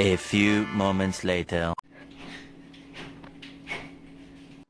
A few moments later.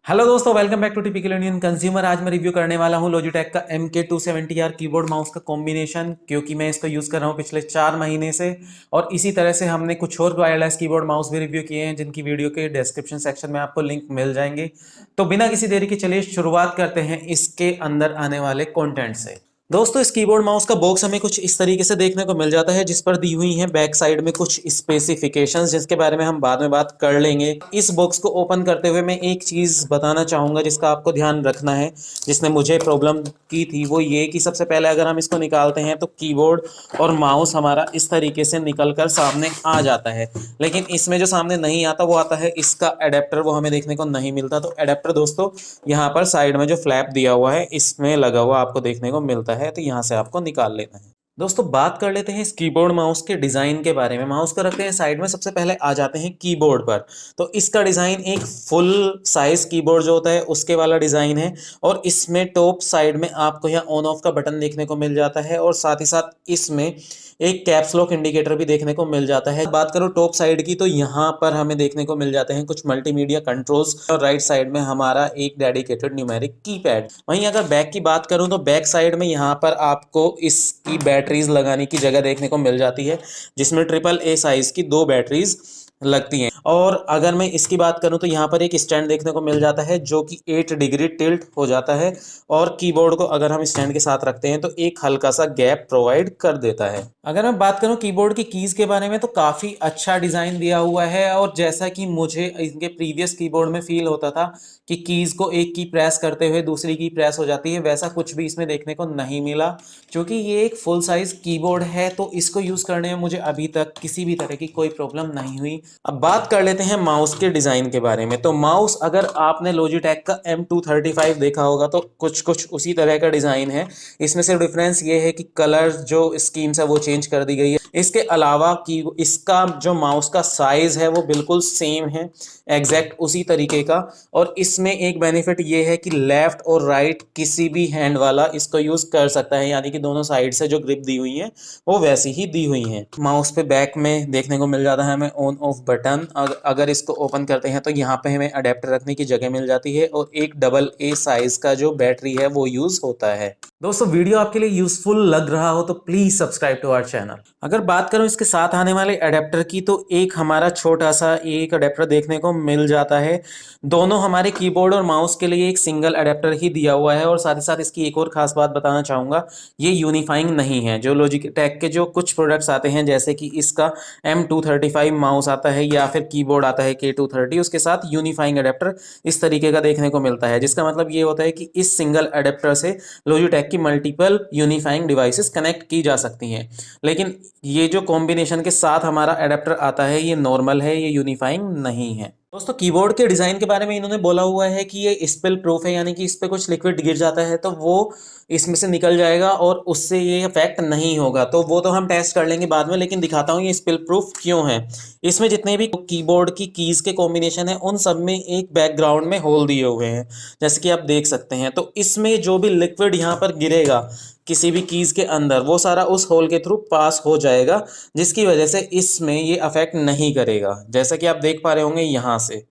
Hello दोस्तों, welcome back to typical Indian consumer. आज मैं review करने वाला हूं लॉजिटेक का MK270R कीबोर्ड माउस का कॉम्बिनेशन, क्योंकि मैं इसको यूज़ कर रहा हूं पिछले 4 महीने से। और इसी तरह से हमने कुछ और वायरलेस कीबोर्ड माउस भी रिव्यू किए हैं, जिनकी वीडियो के डिस्क्रिप्शन सेक्शन में आपको लिंक मिल जाएंगे। तो बिना किसी देरी के चलिए शुरुआत करते हैं इसके अंदर आने वाले कॉन्टेंट से। दोस्तों, इस कीबोर्ड माउस का बॉक्स हमें कुछ इस तरीके से देखने को मिल जाता है, जिस पर दी हुई है बैक साइड में कुछ स्पेसिफिकेशंस, जिसके बारे में हम बाद में बात कर लेंगे। इस बॉक्स को ओपन करते हुए मैं एक चीज़ बताना चाहूँगा जिसका आपको ध्यान रखना है, जिसने मुझे प्रॉब्लम की थी। वो ये कि सबसे पहले अगर हम इसको निकालते हैं तो कीबोर्ड और माउस हमारा इस तरीके से निकल कर सामने आ जाता है, लेकिन इसमें जो सामने नहीं आता वो आता है इसका अडेप्टर। वो हमें देखने को नहीं मिलता। तो अडेप्टर दोस्तों यहाँ पर साइड में जो फ्लैप दिया हुआ है इसमें लगा हुआ आपको देखने को मिलता है, तो यहाँ से आपको निकाल लेना है। दोस्तों, बात कर लेते हैं इस कीबोर्ड माउस के डिज़ाइन के बारे में। माउस को रखते हैं साइड में, सबसे पहले आ जाते हैं कीबोर्ड पर। तो इसका डिज़ाइन एक फुल साइज कीबोर्ड जो होता है उसके वाला डिज़ाइन है, और इसमें टॉप साइड में आपको यहाँ ऑन ऑफ का बटन देखने को मिल जाता है, और साथ ही साथ इसमें एक कैप्स लॉक इंडिकेटर भी देखने को मिल जाता है। बात करो टॉप साइड की, तो यहाँ पर हमें देखने को मिल जाते हैं कुछ मल्टीमीडिया कंट्रोल्स, और राइट साइड में हमारा एक डेडिकेटेड न्यूमेरिक कीपैड। वहीं अगर बैक की बात करूँ तो बैक साइड में यहाँ पर आपको इसकी बैटरीज लगाने की जगह देखने को मिल जाती है, जिसमें AAA साइज की 2 बैटरीज लगती हैं। और अगर मैं इसकी बात करूं तो यहाँ पर एक स्टैंड देखने को मिल जाता है, जो कि 8 डिग्री टिल्ट हो जाता है, और कीबोर्ड को अगर हम स्टैंड के साथ रखते हैं तो एक हल्का सा गैप प्रोवाइड कर देता है। अगर मैं बात करूं कीबोर्ड की कीज के बारे में, तो काफ़ी अच्छा डिज़ाइन दिया हुआ है, और जैसा कि मुझे इनके प्रीवियस कीबोर्ड में फील होता था कि कीज को एक की प्रेस करते हुए दूसरी की प्रेस हो जाती है, वैसा कुछ भी इसमें देखने को नहीं मिला। क्योंकि ये एक फुल साइज कीबोर्ड है, तो इसको यूज़ करने में मुझे अभी तक किसी भी तरह की कोई प्रॉब्लम नहीं हुई। अब बात कर लेते हैं माउस के डिज़ाइन के बारे में। तो माउस, अगर आपने लॉजिटेक का M235 देखा होगा तो कुछ कुछ उसी तरह का डिज़ाइन है। इसमें सिर्फ डिफरेंस ये है कि कलर जो स्कीम्स है वो चेंज कर दी गई है। इसके अलावा कि इसका जो माउस का साइज़ है वो बिल्कुल सेम है, एग्जैक्ट उसी तरीके का। और इसमें एक बेनिफिट ये है कि लेफ्ट और राइट किसी भी हैंड वाला इसको यूज़ कर सकता है, यानी कि दोनों साइड से जो ग्रिप दी हुई है वो वैसी ही दी हुई हैं। माउस पे बैक में देखने को मिल जाता है हमें ऑन ऑफ बटन। अगर इसको ओपन करते हैं तो यहाँ पे हमें अडेप्टर रखने की जगह मिल जाती है, और एक AA साइज का जो बैटरी है वो यूज़ होता है। दोस्तों, वीडियो आपके लिए यूजफुल लग रहा हो तो please subscribe to our channel. अगर बात करूं इसके साथ आने वाले अडेप्टर की, तो एक हमारा छोटा सा एक अडेप्टर देखने को मिल जाता है। दोनों हमारे कीबोर्ड और माउस के लिए एक सिंगल अडेप्टर ही दिया हुआ है, और साथ ही साथ इसकी एक और खास बात बताना चाहूँगा, ये यूनिफाइंग नहीं है। जो लॉजिटेक के जो कुछ प्रोडक्ट्स आते हैं, जैसे कि इसका M235 माउस आता है या फिर कीबोर्ड आता है K230, उसके साथ यूनिफाइंग अडेप्टर इस तरीके का देखने को मिलता है, जिसका मतलब ये होता है कि इस सिंगल अडेप्टर से लॉजिटेक की मल्टीपल यूनिफाइंग डिवाइसेस कनेक्ट की जा सकती हैं। लेकिन ये जो कॉम्बिनेशन के साथ हमारा अडेप्टर आता है ये नॉर्मल है, ये यूनिफाइंग नहीं है। दोस्तों, कीबोर्ड के डिज़ाइन के बारे में इन्होंने बोला हुआ है कि ये स्पिल प्रूफ है, यानी कि इस पर कुछ लिक्विड गिर जाता है तो वो इसमें से निकल जाएगा और उससे ये इफेक्ट नहीं होगा। तो वो तो हम टेस्ट कर लेंगे बाद में, लेकिन दिखाता हूँ ये स्पिल प्रूफ क्यों है। इसमें जितने भी कीबोर्ड की कीज़ के कॉम्बिनेशन है उन सब में एक बैकग्राउंड में होल दिए हुए हैं, जैसे कि आप देख सकते हैं। तो इसमें जो भी लिक्विड यहाँ पर गिरेगा किसी भी कीज़ के अंदर, वो सारा उस होल के थ्रू पास हो जाएगा, जिसकी वजह से इसमें ये अफेक्ट नहीं करेगा। जैसा कि आप देख पा रहे होंगे यहाँ से,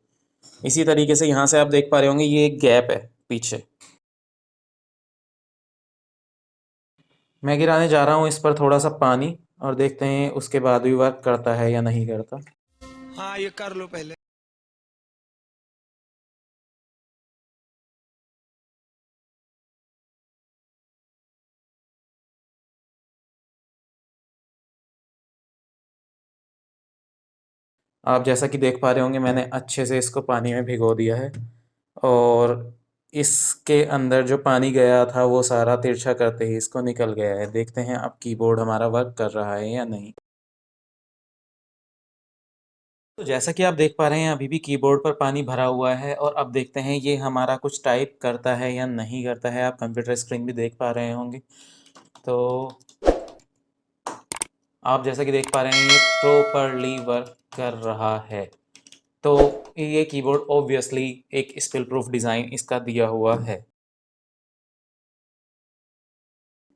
इसी तरीके से यहाँ से आप देख पा रहे होंगे ये एक गैप है पीछे। मैं गिराने जा रहा हूँ इस पर थोड़ा सा पानी, और देखते हैं उसके बाद भी वर्क करता है या नहीं करता। हाँ, ये कर लो पहले। आप जैसा कि देख पा रहे होंगे मैंने अच्छे से इसको पानी में भिगो दिया है, और इसके अंदर जो पानी गया था वो सारा तिरछा करते ही इसको निकल गया है। देखते हैं अब कीबोर्ड हमारा वर्क कर रहा है या नहीं। तो जैसा कि आप देख पा रहे हैं अभी भी कीबोर्ड पर पानी भरा हुआ है, और अब देखते हैं ये हमारा कुछ टाइप करता है या नहीं करता है। आप कंप्यूटर स्क्रीन भी देख पा रहे होंगे। तो आप जैसा कि देख पा रहे हैं ये प्रॉपरली वर्क कर रहा है। तो ये कीबोर्ड ऑब्वियसली एक स्पिल प्रूफ डिज़ाइन इसका दिया हुआ है।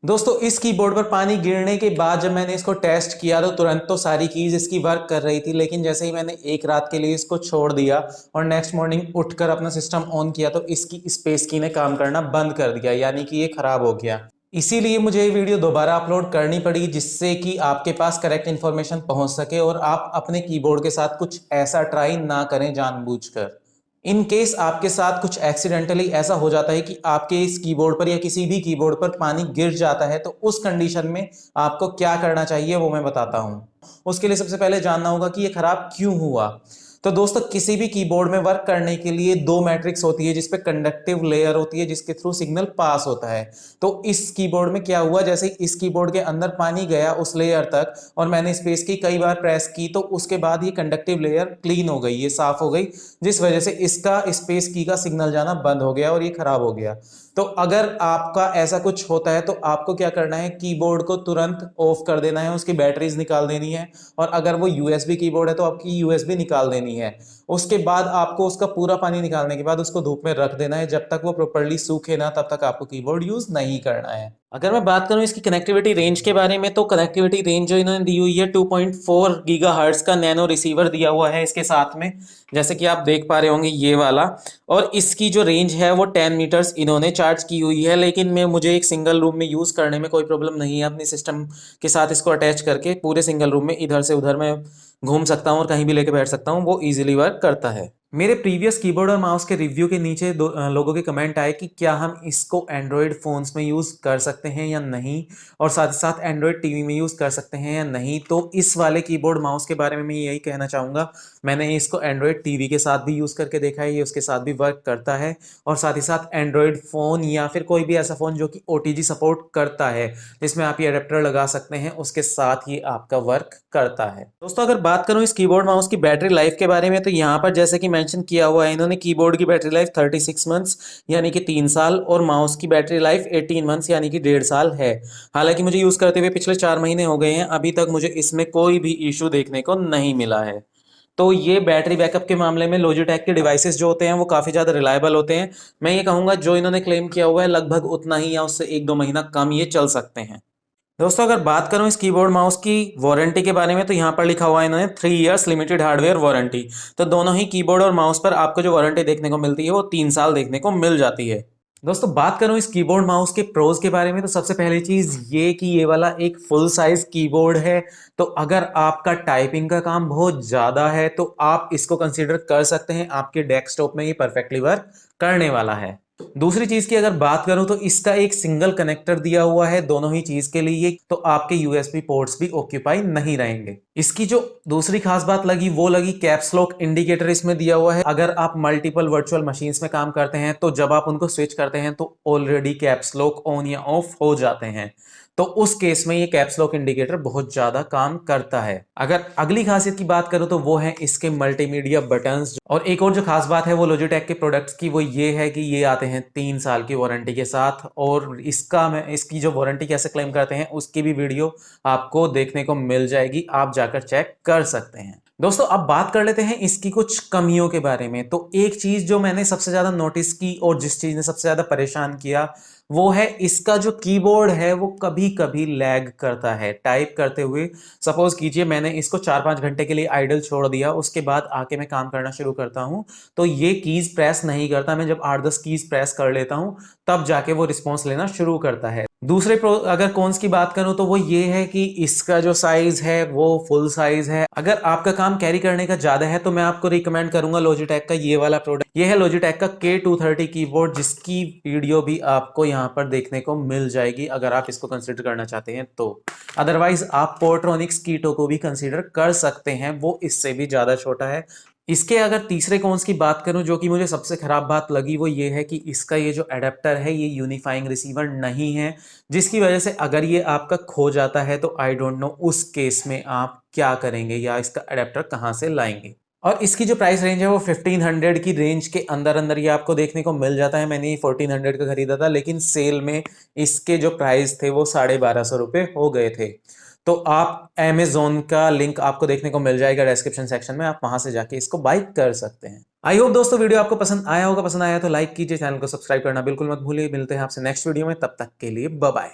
दोस्तों इस कीबोर्ड पर पानी गिरने के बाद जब मैंने इसको टेस्ट किया तो तुरंत तो सारी कीज इसकी वर्क कर रही थी, लेकिन जैसे ही मैंने एक रात के लिए इसको छोड़ दिया और नेक्स्ट मॉर्निंग उठकर अपना सिस्टम ऑन किया तो इसकी स्पेस की ने काम करना बंद कर दिया, यानी कि ये खराब हो गया। इसीलिए मुझे ये वीडियो दोबारा अपलोड करनी पड़ी, जिससे कि आपके पास करेक्ट इन्फॉर्मेशन पहुंच सके और आप अपने कीबोर्ड के साथ कुछ ऐसा ट्राई ना करें जानबूझकर। इन केस आपके साथ कुछ एक्सीडेंटली ऐसा हो जाता है कि आपके इस कीबोर्ड पर या किसी भी कीबोर्ड पर पानी गिर जाता है, तो उस कंडीशन में आपको क्या करना चाहिए वो मैं बताता हूं। उसके लिए सबसे पहले जानना होगा कि ये खराब क्यों हुआ। तो दोस्तों किसी भी कीबोर्ड में वर्क करने के लिए दो मैट्रिक्स होती है जिसपे कंडक्टिव लेयर होती है जिसके थ्रू सिग्नल पास होता है। तो इस कीबोर्ड में क्या हुआ, जैसे इस कीबोर्ड के अंदर पानी गया उस लेयर तक और मैंने स्पेस की कई बार प्रेस की तो उसके बाद ये कंडक्टिव लेयर क्लीन हो गई, ये साफ हो गई, जिस वजह से इसका स्पेस की का सिग्नल जाना बंद हो गया और ये खराब हो गया। तो अगर आपका ऐसा कुछ होता है तो आपको क्या करना है, कीबोर्ड को तुरंत ऑफ कर देना है, उसकी बैटरीज निकाल देनी है, और अगर वो यूएसबी कीबोर्ड है तो आपकी यूएसबी निकाल देनी है। उसके बाद आपको उसका पूरा पानी निकालने के बाद उसको धूप में रख देना है, जब तक वो प्रॉपर्ली सूखे ना तब तक आपको कीबोर्ड यूज नहीं करना है। अगर मैं बात करूं इसकी कनेक्टिविटी रेंज के बारे में, तो कनेक्टिविटी रेंज जो इन्होंने दी हुई है 2.4 गीगाहर्ट्ज का नैनो रिसीवर दिया हुआ है इसके साथ में, जैसे कि आप देख पा रहे होंगे ये वाला। और इसकी जो रेंज है वो 10 मीटर्स इन्होंने चार्ज की हुई है, लेकिन मुझे एक सिंगल रूम में यूज़ करने में कोई प्रॉब्लम नहीं है। अपने सिस्टम के साथ इसको अटैच करके पूरे सिंगल रूम में इधर से उधर मैं घूम सकता हूँ और कहीं भी लेके बैठ सकता हूँ, वो इजीली वर्क करता है। मेरे प्रीवियस कीबोर्ड और माउस के रिव्यू के नीचे लोगों के कमेंट आए कि क्या हम इसको एंड्रॉयड फ़ोन्स में यूज़ कर सकते हैं या नहीं, और साथ ही साथ एंड्रॉयड टीवी में यूज़ कर सकते हैं या नहीं। तो इस वाले कीबोर्ड माउस के बारे में मैं यही कहना चाहूँगा, मैंने इसको एंड्रॉयड टीवी के साथ भी यूज़ करके देखा है, ये उसके साथ भी वर्क करता है, और साथ ही साथ एंड्रॉयड फ़ोन या फिर कोई भी ऐसा फ़ोन जो कि OTG सपोर्ट करता है जिसमें आप ये अडेप्टर लगा सकते हैं, उसके साथ ये आपका वर्क करता है। दोस्तों अगर बात करूं इस कीबोर्ड माउस की बैटरी लाइफ के बारे में, तो यहाँ पर जैसे कि मेंशन किया हुआ है इन्होंने, कीबोर्ड की बैटरी लाइफ 36 मंथ्स यानी कि 3 साल, और माउस की बैटरी लाइफ 18 मंथ्स यानी कि 1.5 साल है। हालांकि मुझे यूज़ करते हुए पिछले 4 महीने हो गए हैं, अभी तक मुझे इसमें कोई भी इशू देखने को नहीं मिला है। तो ये बैटरी बैकअप के मामले में लॉजिटेक के डिवाइसेस जो होते हैं वो काफ़ी ज़्यादा रिलायबल होते हैं। मैं ये कहूँगा जो इन्होंने क्लेम किया हुआ है लगभग उतना ही या उससे 1-2 महीना कम ये चल सकते हैं। दोस्तों अगर बात करूं इस कीबोर्ड माउस की वारंटी के बारे में, तो यहाँ पर लिखा हुआ है इन्होंने 3 इयर्स लिमिटेड हार्डवेयर वारंटी। तो दोनों ही कीबोर्ड और माउस पर आपको जो वारंटी देखने को मिलती है वो 3 साल देखने को मिल जाती है। दोस्तों बात करूं इस कीबोर्ड माउस के प्रोज के बारे में, तो सबसे पहली चीज ये कि ये वाला एक फुल साइज कीबोर्ड है। तो अगर आपका टाइपिंग का काम बहुत ज्यादा है तो आप इसको कंसीडर कर सकते हैं, आपके डेस्कटॉप में ये परफेक्टली वर्क करने वाला है। दूसरी चीज की अगर बात करूं तो इसका एक सिंगल कनेक्टर दिया हुआ है दोनों ही चीज के लिए, तो आपके यूएसबी पोर्ट्स भी ऑक्यूपाई नहीं रहेंगे। इसकी जो दूसरी खास बात लगी वो लगी कैप्स लॉक इंडिकेटर इसमें दिया हुआ है। अगर आप मल्टीपल वर्चुअल मशीन्स में काम करते हैं तो जब आप उनको स्विच करते हैं तो ऑलरेडी कैप्स लॉक ऑन या ऑफ हो जाते हैं, तो उस केस में ये कैप्स लॉक इंडिकेटर बहुत ज्यादा काम करता है। अगर अगली खासियत की बात करूं तो वो है इसके मल्टीमीडिया बटन्स। और एक और जो खास बात है वो लॉजिटेक के प्रोडक्ट्स की, वो ये है कि ये आते हैं 3 साल की वारंटी के साथ, और इसकी जो वारंटी कैसे क्लेम करते हैं उसकी भी वीडियो आपको देखने को मिल जाएगी, आप जाकर चेक कर सकते हैं। दोस्तों अब बात कर लेते हैं इसकी कुछ कमियों के बारे में। तो एक चीज जो मैंने सबसे ज्यादा नोटिस की और जिस चीज ने सबसे ज्यादा परेशान किया वो है इसका जो कीबोर्ड है वो कभी कभी लैग करता है टाइप करते हुए। सपोज कीजिए मैंने इसको 4-5 घंटे के लिए आइडल छोड़ दिया, उसके बाद आके मैं काम करना शुरू करता हूं तो ये कीज प्रेस नहीं करता। मैं जब 8-10 कीज प्रेस कर लेता हूं तब जाके वो रिस्पॉन्स लेना शुरू करता है। दूसरे अगर कॉन्स की बात करूं तो वो ये है कि इसका जो साइज है वो फुल साइज है। अगर आपका काम कैरी करने का ज्यादा है तो मैं आपको रिकमेंड करूंगा लॉजिटेक का ये वाला प्रोडक्ट। ये है लॉजिटेक का K230 कीबोर्ड, जिसकी वीडियो भी आपको यहाँ पर देखने को मिल जाएगी अगर आप इसको कंसिडर करना चाहते हैं तो। अदरवाइज आप पोर्ट्रॉनिक्स कीटो को भी कंसिडर कर सकते हैं, वो इससे भी ज्यादा छोटा है। इसके अगर तीसरे कॉन्स की बात करूं जो कि मुझे सबसे खराब बात लगी वो ये है कि इसका ये जो एडेप्टर है ये यूनिफाइंग रिसीवर नहीं है, जिसकी वजह से अगर ये आपका खो जाता है तो आई डोंट नो उस केस में आप क्या करेंगे या इसका एडेप्टर कहां से लाएंगे। और इसकी जो प्राइस रेंज है वो 1500 की रेंज के अंदर अंदर ये आपको देखने को मिल जाता है। मैंने 1400 का खरीदा था, लेकिन सेल में इसके जो प्राइस थे वो 1250 रुपये हो गए थे। तो आप Amazon का लिंक आपको देखने को मिल जाएगा डिस्क्रिप्शन सेक्शन में, आप वहां से जाके इसको बाय कर सकते हैं। आई होप दोस्तों वीडियो आपको पसंद आया होगा, पसंद आया तो लाइक कीजिए, चैनल को सब्सक्राइब करना बिल्कुल मत भूलिए। मिलते हैं आपसे नेक्स्ट वीडियो में, तब तक के लिए बाय बाय।